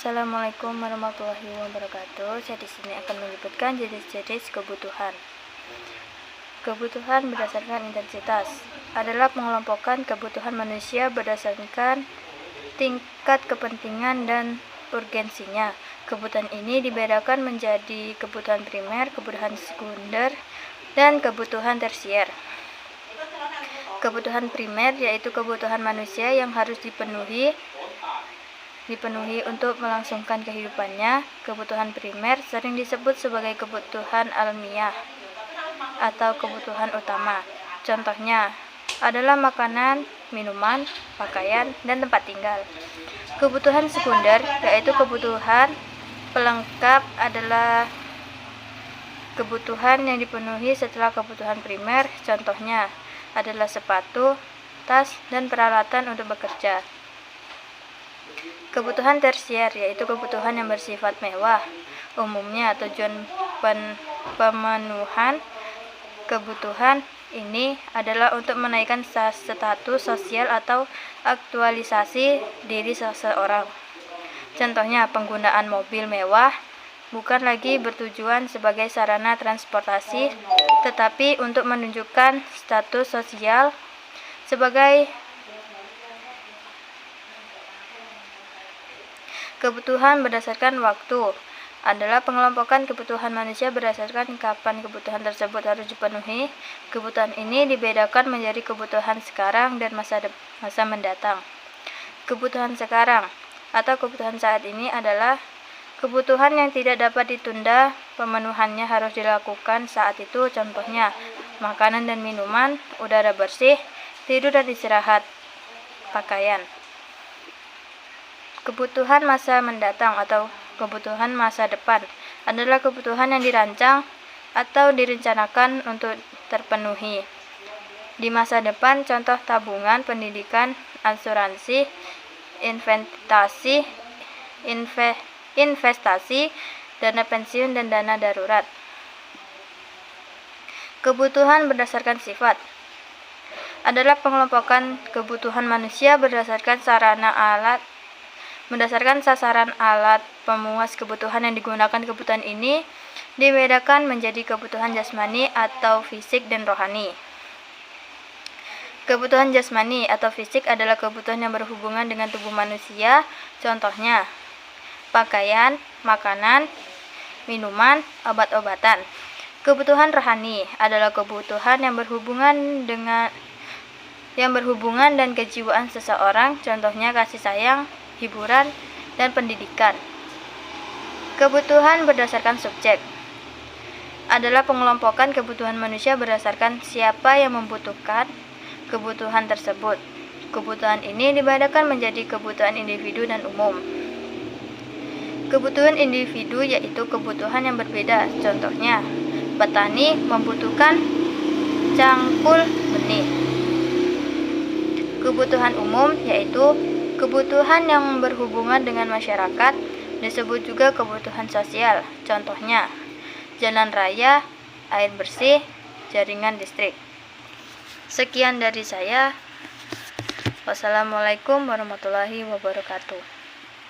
Assalamualaikum warahmatullahi wabarakatuh. Saya di sini akan menyebutkan jenis-jenis kebutuhan. Kebutuhan berdasarkan intensitas adalah pengelompokan kebutuhan manusia berdasarkan tingkat kepentingan dan urgensinya. Kebutuhan ini dibedakan menjadi kebutuhan primer, kebutuhan sekunder, dan kebutuhan tersier. Kebutuhan primer yaitu kebutuhan manusia yang harus dipenuhi untuk melangsungkan kehidupannya. Kebutuhan primer sering disebut sebagai kebutuhan alamiah atau kebutuhan utama. Contohnya adalah makanan, minuman, pakaian, dan tempat tinggal. Kebutuhan sekunder yaitu kebutuhan pelengkap adalah kebutuhan yang dipenuhi setelah kebutuhan primer. Contohnya adalah sepatu, tas, dan peralatan untuk bekerja. Kebutuhan tersier yaitu kebutuhan yang bersifat mewah. Umumnya tujuan pemenuhan kebutuhan ini adalah untuk menaikkan status sosial atau aktualisasi diri seseorang. Contohnya, penggunaan mobil mewah bukan lagi bertujuan sebagai sarana transportasi, tetapi untuk menunjukkan status sosial sebagai kebutuhan berdasarkan waktu adalah pengelompokan kebutuhan manusia berdasarkan kapan kebutuhan tersebut harus dipenuhi. Kebutuhan ini dibedakan menjadi kebutuhan sekarang dan masa mendatang. Kebutuhan sekarang atau kebutuhan saat ini adalah kebutuhan yang tidak dapat ditunda, pemenuhannya harus dilakukan saat itu. Contohnya, makanan dan minuman, udara bersih, tidur dan istirahat, pakaian. Kebutuhan masa mendatang atau kebutuhan masa depan adalah kebutuhan yang dirancang atau direncanakan untuk terpenuhi di masa depan. Contoh tabungan, pendidikan, asuransi, investasi, dana pensiun, dan dana darurat. Kebutuhan berdasarkan sifat adalah pengelompokan kebutuhan manusia berdasarkan sasaran alat pemuas kebutuhan yang digunakan. Kebutuhan ini dibedakan menjadi kebutuhan jasmani atau fisik dan rohani. Kebutuhan jasmani atau fisik adalah kebutuhan yang berhubungan dengan tubuh manusia. Contohnya, pakaian, makanan, minuman, obat-obatan. Kebutuhan rohani adalah kebutuhan yang berhubungan dan kejiwaan seseorang. Contohnya kasih sayang, hiburan, dan pendidikan. Kebutuhan berdasarkan subjek adalah pengelompokan kebutuhan manusia berdasarkan siapa yang membutuhkan kebutuhan tersebut. Kebutuhan ini dibedakan menjadi kebutuhan individu dan umum. Kebutuhan individu yaitu kebutuhan yang berbeda. Contohnya, petani membutuhkan cangkul benih. Kebutuhan umum yaitu kebutuhan yang berhubungan dengan masyarakat, disebut juga kebutuhan sosial. Contohnya, jalan raya, air bersih, jaringan listrik. Sekian dari saya. Wassalamualaikum warahmatullahi wabarakatuh.